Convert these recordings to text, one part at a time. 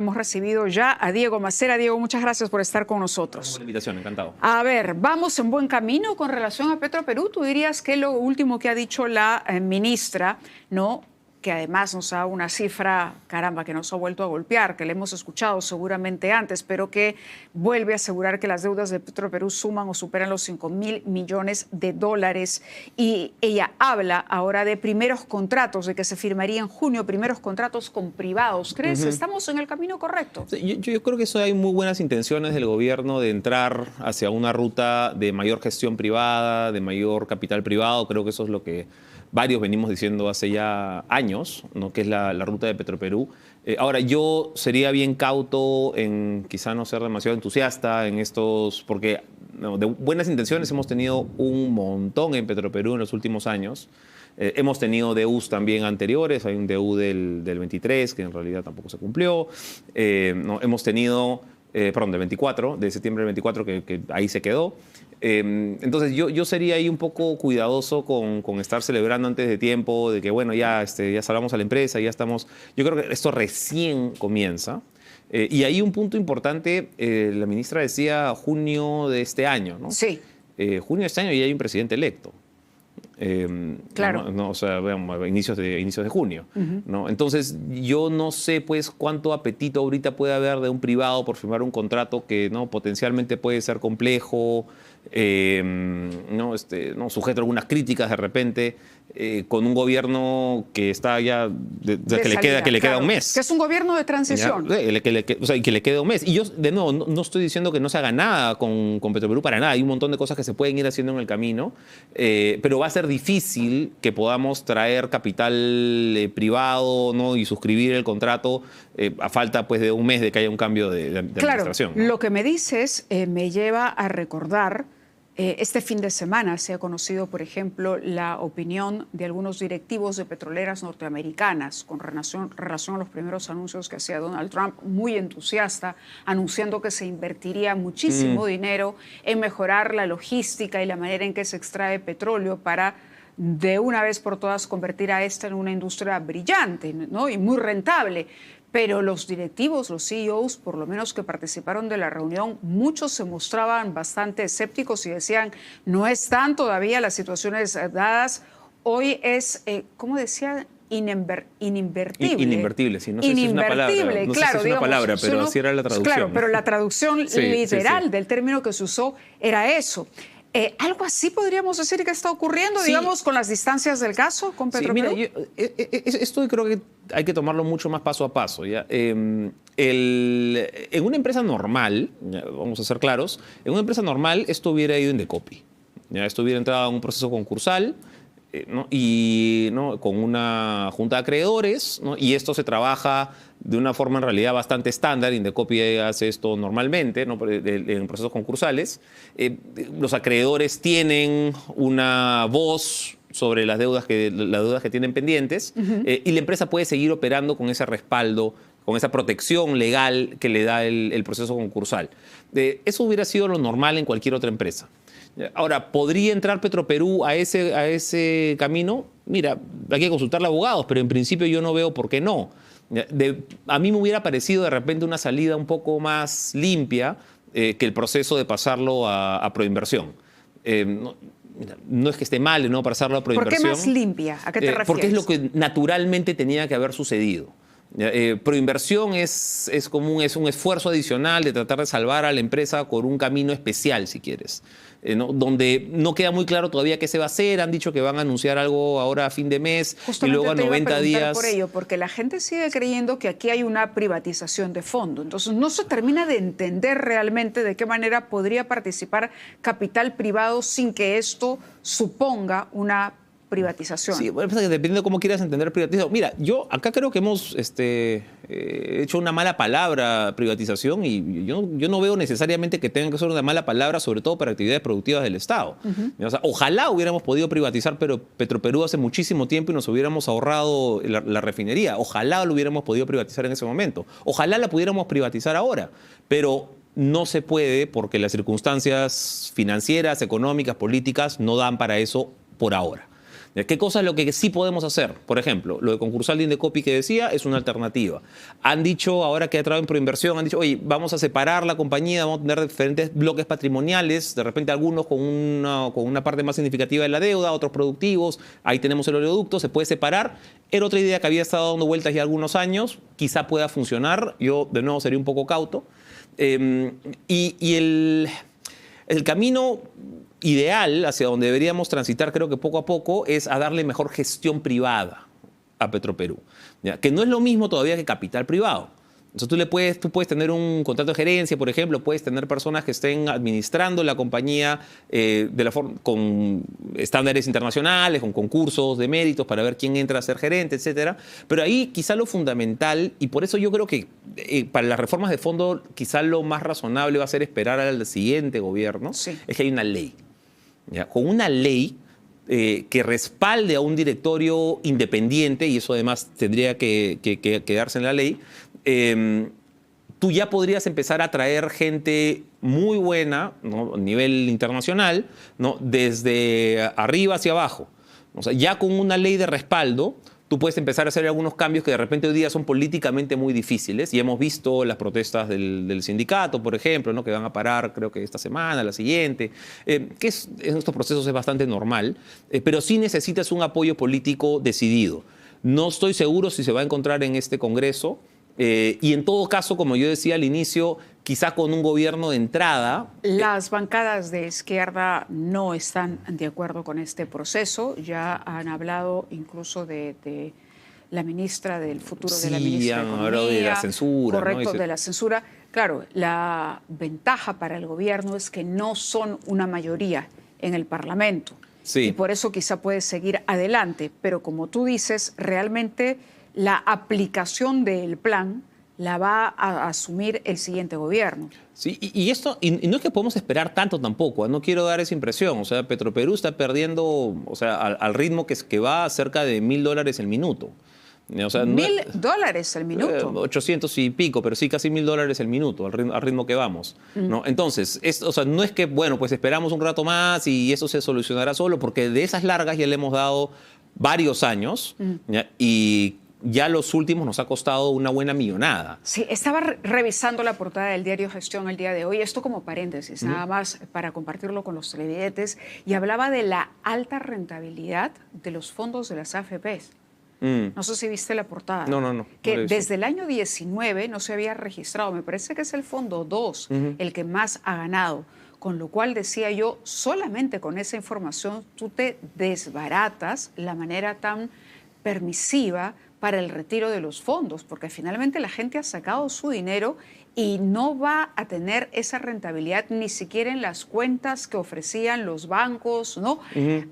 Hemos recibido ya a Diego Macera. Diego, muchas gracias por estar con nosotros. Gracias por la invitación, encantado. A ver, vamos en buen camino con relación a Petroperú. Tú dirías que lo último que ha dicho la ministra, ¿no?, que además nos da una cifra, caramba, que nos ha vuelto a golpear, que le hemos escuchado seguramente antes, pero que vuelve a asegurar que las deudas de Petroperú suman o superan los 5.000 millones de dólares. Y ella habla ahora de primeros contratos, de que se firmaría en junio primeros contratos con privados. ¿Crees que estamos en el camino correcto? Sí, yo creo que eso hay muy buenas intenciones del gobierno de entrar hacia una ruta de mayor gestión privada, de mayor capital privado. Creo que eso es lo que varios venimos diciendo hace ya años, ¿no?, que es la ruta de Petroperú. Ahora, yo sería bien cauto en quizá no ser demasiado entusiasta en estos, porque no, de buenas intenciones hemos tenido un montón en Petroperú en los últimos años. Hemos tenido DUs también anteriores, hay un DU del 23 que en realidad tampoco se cumplió. No, hemos tenido, perdón, del 24, de septiembre del 24 que ahí se quedó. Entonces yo sería ahí un poco cuidadoso con estar celebrando antes de tiempo, de que bueno, ya salvamos a la empresa, ya estamos. Yo creo que esto recién comienza. Y ahí un punto importante, la ministra decía junio de este año, ¿no? Sí. Junio de este año ya hay un presidente electo. Claro. O sea, veamos, inicios de junio. ¿No? Entonces, yo no sé pues cuánto apetito ahorita puede haber de un privado por firmar un contrato que no potencialmente puede ser complejo, no sujeto a algunas críticas de repente, con un gobierno que está ya, que le queda un mes. Que es un gobierno de transición. Y que le queda un mes. Y yo, de nuevo, no estoy diciendo que no se haga nada con Petroperú para nada. Hay un montón de cosas que se pueden ir haciendo en el camino, pero va a ser difícil que podamos traer capital privado, ¿no?, y suscribir el contrato a falta pues de un mes de que haya un cambio de administración. Claro, ¿no? Lo que me dices me lleva a recordar, este fin de semana se ha conocido, por ejemplo, la opinión de algunos directivos de petroleras norteamericanas con relación a los primeros anuncios que hacía Donald Trump, muy entusiasta, anunciando que se invertiría muchísimo dinero en mejorar la logística y la manera en que se extrae petróleo para de una vez por todas convertir a esta en una industria brillante, ¿no?, y muy rentable. Pero los directivos, los CEOs, por lo menos que participaron de la reunión, muchos se mostraban bastante escépticos y decían, no están todavía las situaciones dadas. Hoy es, ¿cómo decía? Ininvertible. Ininvertible, sí, no sé si es una palabra. No sé si es una palabra, pero así era la traducción. Claro, pero la traducción literal sí. del término que se usó era eso. ¿Algo así podríamos decir que está ocurriendo, digamos, con las distancias del caso, con Petroperú? Sí, mira, esto creo que hay que tomarlo mucho más paso a paso, ¿ya? En una empresa normal, ya, vamos a ser claros, en una empresa normal esto hubiera ido en decopy, ¿ya? Esto hubiera entrado en un proceso concursal, ¿no? Y ¿no?, con una junta de acreedores, ¿no? Y esto se trabaja de una forma en realidad bastante estándar. Indecopi hace esto normalmente, ¿no?, en procesos concursales. Los acreedores tienen una voz sobre las deudas que tienen pendientes, y la empresa puede seguir operando con ese respaldo, con esa protección legal que le da el proceso concursal. Eso hubiera sido lo normal en cualquier otra empresa. Ahora, ¿podría entrar Petroperú a ese camino? Mira, hay que consultarle a abogados, pero en principio yo no veo por qué no. A mí me hubiera parecido de repente una salida un poco más limpia que el proceso de pasarlo a proinversión. No es que esté mal, ¿no?, pasarlo a proinversión. ¿Por qué más limpia? ¿A qué te refieres? Porque es lo que naturalmente tenía que haber sucedido. Proinversión es un esfuerzo adicional de tratar de salvar a la empresa por un camino especial, si quieres, ¿no?, donde no queda muy claro todavía qué se va a hacer. Han dicho que van a anunciar algo ahora a fin de mes. Justamente y luego a 90 días. Por ello, porque la gente sigue creyendo que aquí hay una privatización de fondo. Entonces no se termina de entender realmente de qué manera podría participar capital privado sin que esto suponga una privatización. Sí, bueno, depende de cómo quieras entender privatización. Mira, yo acá creo que hemos hecho una mala palabra privatización, y yo no veo necesariamente que tenga que ser una mala palabra, sobre todo para actividades productivas del Estado. O sea, ojalá hubiéramos podido privatizar Petroperú hace muchísimo tiempo y nos hubiéramos ahorrado la refinería. Ojalá lo hubiéramos podido privatizar en ese momento. Ojalá la pudiéramos privatizar ahora, pero no se puede porque las circunstancias financieras, económicas, políticas no dan para eso por ahora. ¿Qué cosa es lo que sí podemos hacer? Por ejemplo, lo de concursal de Indecopi que decía es una alternativa. Han dicho, ahora que ha entrado en proinversión, han dicho, oye, vamos a separar la compañía, vamos a tener diferentes bloques patrimoniales, de repente algunos con una parte más significativa de la deuda, otros productivos, ahí tenemos el oleoducto, se puede separar. Era otra idea que había estado dando vueltas ya algunos años, quizá pueda funcionar, yo de nuevo sería un poco cauto. Y el camino ideal hacia donde deberíamos transitar, creo que poco a poco, es a darle mejor gestión privada a Petroperú, ¿ya? Que no es lo mismo todavía que capital privado. Entonces tú puedes tener un contrato de gerencia, por ejemplo, puedes tener personas que estén administrando la compañía con estándares internacionales, con concursos de méritos para ver quién entra a ser gerente, etcétera. Pero ahí quizá lo fundamental, y por eso yo creo que para las reformas de fondo quizá lo más razonable va a ser esperar al siguiente gobierno, sí, es que hay una ley. ¿Ya? Con una ley que respalde a un directorio independiente, y eso además tendría que quedarse en la ley, tú ya podrías empezar a traer gente muy buena, ¿no? A nivel internacional, ¿no? Desde arriba hacia abajo. O sea, ya con una ley de respaldo, tú puedes empezar a hacer algunos cambios que de repente hoy día son políticamente muy difíciles. Y hemos visto las protestas del sindicato, por ejemplo, ¿no? Que van a parar, creo que esta semana, la siguiente, que en estos procesos es bastante normal, pero sí necesitas un apoyo político decidido. No estoy seguro si se va a encontrar en este Congreso. Y en todo caso, como yo decía al inicio, quizá con un gobierno de entrada. Las bancadas de izquierda no están de acuerdo con este proceso. Ya han hablado incluso de la ministra del futuro de la ministra de Economía. Hablado de la censura. Correcto, ¿no? de la censura. Claro, la ventaja para el gobierno es que no son una mayoría en el Parlamento. Sí. Y por eso quizá puede seguir adelante. Pero como tú dices, realmente la aplicación del plan la va a asumir el siguiente gobierno. Sí, y no es que podemos esperar tanto tampoco, no quiero dar esa impresión. O sea, Petroperú está perdiendo, o sea, al ritmo que va cerca de $1.000 el minuto. O sea, $1.000 el minuto. 800 y pico, pero sí casi $1.000 el minuto, al ritmo que vamos, ¿no? Entonces, o sea, no es que, bueno, pues esperamos un rato más y eso se solucionará solo, porque de esas largas ya le hemos dado varios años, ¿ya? Y ya los últimos nos ha costado una buena millonada. Sí, estaba revisando la portada del diario Gestión el día de hoy, esto como paréntesis, nada más para compartirlo con los televidentes, y hablaba de la alta rentabilidad de los fondos de las AFPs. No sé si viste la portada. No. Que No desde el año 19 no se había registrado, me parece que es el fondo 2 el que más ha ganado. Con lo cual, decía yo, solamente con esa información tú te desbaratas la manera tan permisiva para el retiro de los fondos, porque finalmente la gente ha sacado su dinero y no va a tener esa rentabilidad ni siquiera en las cuentas que ofrecían los bancos, ¿no?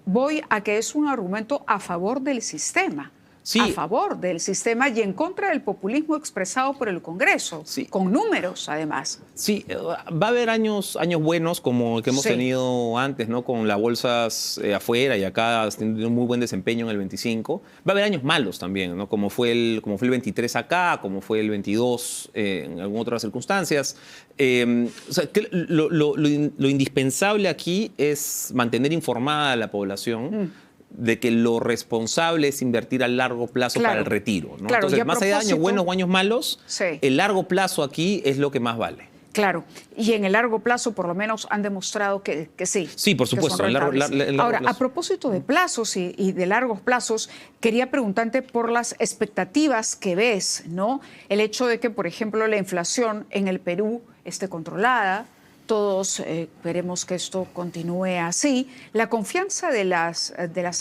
Voy a que es un argumento a favor del sistema. Sí. A favor del sistema y en contra del populismo expresado por el Congreso, sí, con números además. Sí, va a haber años buenos como el que hemos tenido antes, ¿no? Con las bolsas afuera y acá teniendo un muy buen desempeño en el 25. Va a haber años malos también, ¿no? Como fue el 23 acá, como fue el 22 en algunas otras circunstancias. O sea, que lo indispensable aquí es mantener informada a la población de que lo responsable es invertir a largo plazo para el retiro, ¿no? Claro, entonces, más allá de años buenos o años malos, el largo plazo aquí es lo que más vale. Claro, y en el largo plazo por lo menos han demostrado que sí. Sí, por supuesto. El largo Ahora, plazo. A propósito de plazos y de largos plazos, quería preguntarte por las expectativas que ves, ¿no? El hecho de que, por ejemplo, la inflación en el Perú esté controlada. Todos queremos que esto continúe así. La confianza de las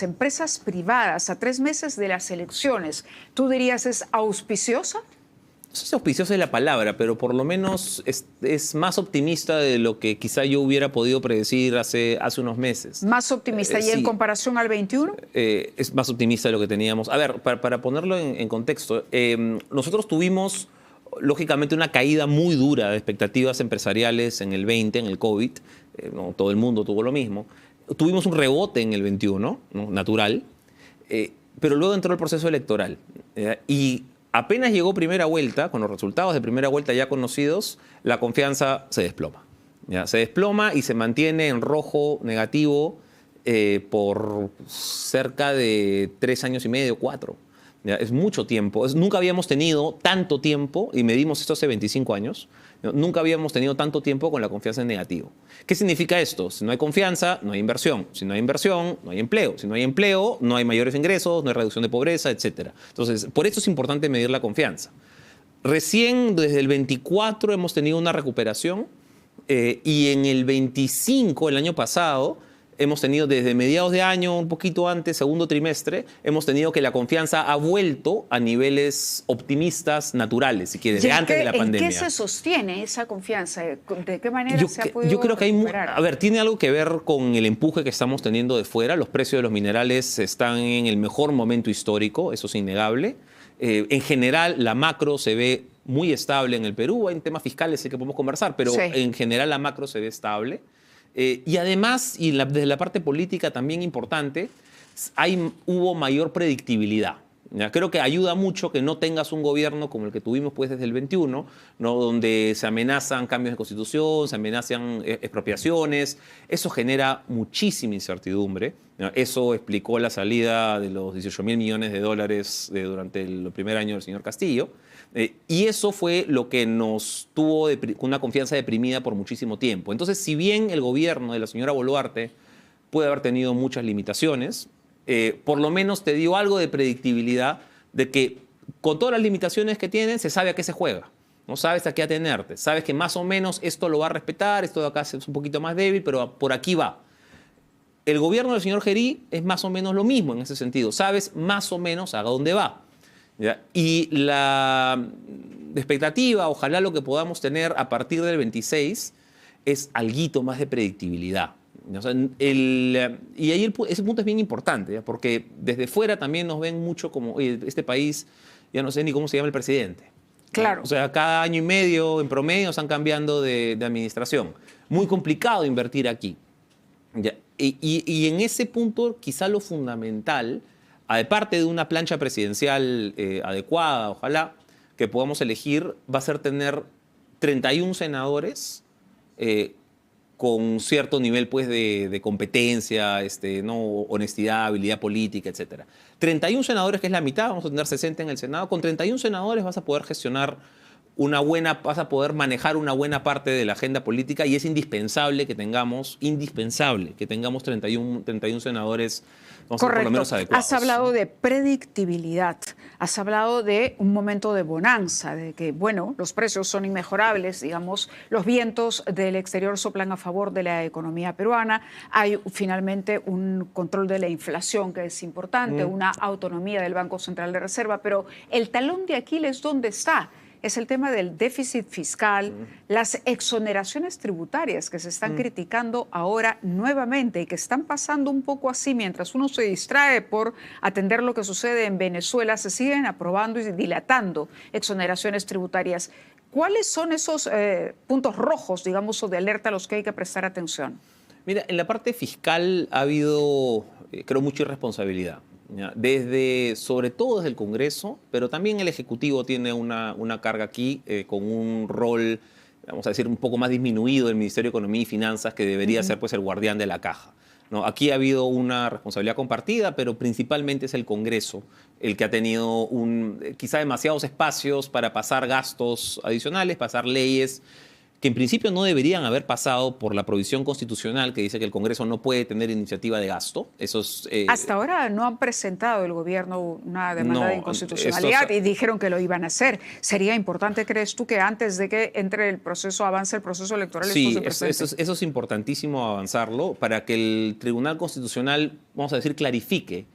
empresas privadas a 3 meses de las elecciones, ¿tú dirías es auspiciosa? No sé si auspiciosa es la palabra, pero por lo menos es más optimista de lo que quizá yo hubiera podido predecir hace unos meses. ¿Más optimista? ¿Y en comparación al 21? Es más optimista de lo que teníamos. A ver, para ponerlo en contexto, nosotros tuvimos lógicamente una caída muy dura de expectativas empresariales en el 20, en el COVID. No, todo el mundo tuvo lo mismo. Tuvimos un rebote en el 21, ¿no? Natural, pero luego entró el proceso electoral. Y apenas llegó primera vuelta, con los resultados de primera vuelta ya conocidos, la confianza se desploma. ¿Ya? Se desploma y se mantiene en rojo negativo por cerca de 3 años y medio, 4. ¿Ya? Es mucho tiempo. Nunca habíamos tenido tanto tiempo, y medimos esto hace 25 años, ¿no? Nunca habíamos tenido tanto tiempo con la confianza en negativo. ¿Qué significa esto? Si no hay confianza, no hay inversión. Si no hay inversión, no hay empleo. Si no hay empleo, no hay mayores ingresos, no hay reducción de pobreza, etc. Entonces, por eso es importante medir la confianza. Recién, desde el 24, hemos tenido una recuperación y en el 25, el año pasado, hemos tenido desde mediados de año, un poquito antes, segundo trimestre, hemos tenido que la confianza ha vuelto a niveles optimistas naturales, si quieres, de antes de la pandemia. ¿En qué se sostiene esa confianza? ¿De qué manera se ha podido Yo creo que recuperar? a ver, tiene algo que ver con el empuje que estamos teniendo de fuera. Los precios de los minerales están en el mejor momento histórico, eso es innegable. En general, la macro se ve muy estable en el Perú. Hay temas fiscales sí que podemos conversar, pero Sí. en general la macro se ve estable. Y además, desde la parte política también importante, hubo mayor predictibilidad. ¿Ya? Creo que ayuda mucho que no tengas un gobierno como el que tuvimos pues, desde el 21, ¿no? Donde se amenazan cambios de constitución, se amenazan expropiaciones. Eso genera muchísima incertidumbre, ¿no? Eso explicó la salida de los 18.000 millones de dólares durante el primer año del señor Castillo. Y eso fue lo que nos tuvo una confianza deprimida por muchísimo tiempo. Entonces, si bien el gobierno de la señora Boluarte puede haber tenido muchas limitaciones, por lo menos te dio algo de predictibilidad de que con todas las limitaciones que tienen, se sabe a qué se juega. No sabes a qué atenerte. Sabes que más o menos esto lo va a respetar, esto de acá es un poquito más débil, pero por aquí va. El gobierno del señor Gerí es más o menos lo mismo en ese sentido. Sabes más o menos a dónde va. ¿Ya? Y la expectativa, ojalá lo que podamos tener a partir del 26, es alguito más de predictibilidad. O sea, y ahí ese punto es bien importante, ¿ya? Porque desde fuera también nos ven mucho como, oye, este país, ya no sé ni cómo se llama el presidente. Claro. O sea, cada año y medio, en promedio, están cambiando de administración. Muy complicado invertir aquí. ¿Ya? Y en ese punto, quizá lo fundamental, aparte de una plancha presidencial adecuada, ojalá, que podamos elegir, va a ser tener 31 senadores con cierto nivel pues, de competencia, ¿no? Honestidad, habilidad política, etc. 31 senadores, que es la mitad, vamos a tener 60 en el Senado. Con 31 senadores vas a poder gestionar vas a poder manejar una buena parte de la agenda política y es indispensable que tengamos 31 senadores, vamos a decir, por lo menos adecuados. Has hablado de predictibilidad, has hablado de un momento de bonanza, de que, bueno, los precios son inmejorables, digamos, los vientos del exterior soplan a favor de la economía peruana, hay finalmente un control de la inflación que es importante, una autonomía del Banco Central de Reserva, pero el talón de Aquiles, ¿dónde está? Es el tema del déficit fiscal, las exoneraciones tributarias que se están criticando ahora nuevamente y que están pasando un poco así mientras uno se distrae por atender lo que sucede en Venezuela, se siguen aprobando y dilatando exoneraciones tributarias. ¿Cuáles son esos puntos rojos, digamos, o de alerta a los que hay que prestar atención? Mira, en la parte fiscal ha habido, creo, mucha irresponsabilidad. ¿Ya? Sobre todo desde el Congreso, pero también el Ejecutivo tiene una carga aquí con un rol, vamos a decir, un poco más disminuido del Ministerio de Economía y Finanzas, que debería ser pues, el guardián de la caja, ¿no? Aquí ha habido una responsabilidad compartida, pero principalmente es el Congreso el que ha tenido quizá demasiados espacios para pasar gastos adicionales, pasar leyes que en principio no deberían haber pasado por la provisión constitucional que dice que el Congreso no puede tener iniciativa de gasto. Eso es, hasta ahora no han presentado el gobierno una demanda de inconstitucionalidad y dijeron que lo iban a hacer. ¿Sería importante, crees tú, que antes de que entre el proceso, avance el proceso electoral, sí, esto se presente? Eso es importantísimo avanzarlo para que el Tribunal Constitucional, vamos a decir, clarifique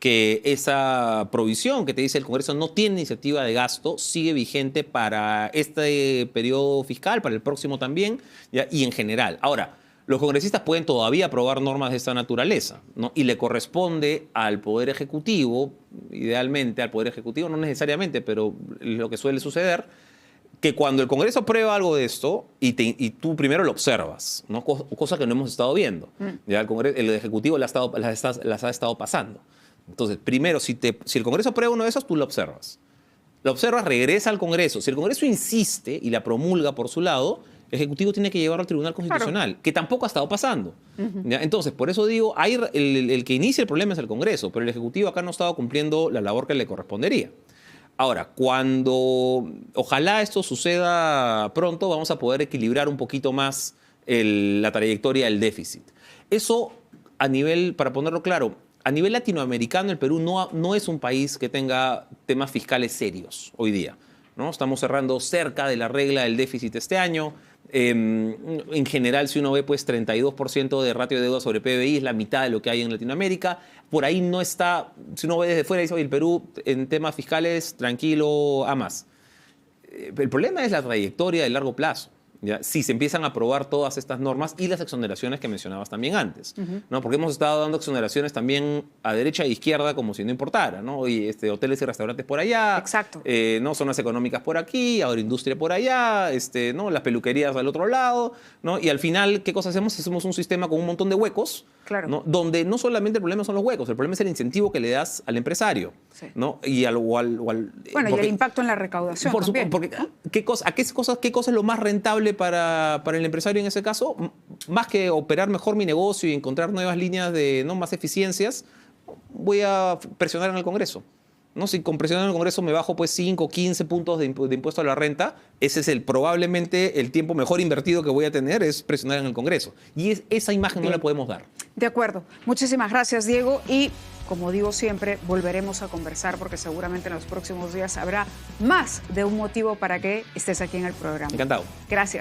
que esa provisión que te dice el Congreso no tiene iniciativa de gasto, sigue vigente para este periodo fiscal, para el próximo también, ¿ya? Y en general. Ahora, los congresistas pueden todavía aprobar normas de esta naturaleza, ¿no? Y le corresponde al Poder Ejecutivo, idealmente al Poder Ejecutivo, no necesariamente, pero lo que suele suceder, que cuando el Congreso aprueba algo de esto y tú primero lo observas, ¿no? Cosa que no hemos estado viendo. Ya el Ejecutivo las ha estado pasando. Entonces, primero, si el Congreso aprueba uno de esos, tú lo observas. Lo observas, regresa al Congreso. Si el Congreso insiste y la promulga por su lado, el Ejecutivo tiene que llevarlo al Tribunal Constitucional, que tampoco ha estado pasando. ¿Ya? Entonces, por eso digo, el que inicia el problema es el Congreso, pero el Ejecutivo acá no ha estado cumpliendo la labor que le correspondería. Ahora, cuando ojalá esto suceda pronto, vamos a poder equilibrar un poquito más la trayectoria del déficit. Eso, para ponerlo claro, a nivel latinoamericano, el Perú no es un país que tenga temas fiscales serios hoy día, ¿no? Estamos cerrando cerca de la regla del déficit este año. En general, si uno ve, pues 32% de ratio de deuda sobre PBI es la mitad de lo que hay en Latinoamérica. Por ahí no está, si uno ve desde fuera, dice, oye, el Perú en temas fiscales, tranquilo, a más. El problema es la trayectoria de largo plazo. ¿Ya? Si se empiezan a aprobar todas estas normas y las exoneraciones que mencionabas también antes, ¿no? Porque hemos estado dando exoneraciones también a derecha e izquierda como si no importara, ¿no? Y hoteles y restaurantes por allá, exacto, ¿no? Zonas económicas por aquí, agroindustria por allá, ¿no? Las peluquerías al otro lado, ¿no? Y al final, ¿qué cosa hacemos? Hacemos un sistema con un montón de huecos, claro, ¿no? Donde no solamente el problema son los huecos, el problema es el incentivo que le das al empresario, sí, ¿no? Y bueno, y el impacto en la recaudación también. Porque, ¿qué cosa es lo más rentable para el empresario en ese caso? Más que operar mejor mi negocio y encontrar nuevas líneas de más eficiencias, voy a presionar en el Congreso, ¿no? Si con presionar en el Congreso me bajo pues 5, 15 puntos de impuesto a la renta, ese es probablemente el tiempo mejor invertido que voy a tener, es presionar en el Congreso. Y esa imagen bien, no la podemos dar. De acuerdo. Muchísimas gracias, Diego. Y como digo siempre, volveremos a conversar porque seguramente en los próximos días habrá más de un motivo para que estés aquí en el programa. Encantado. Gracias.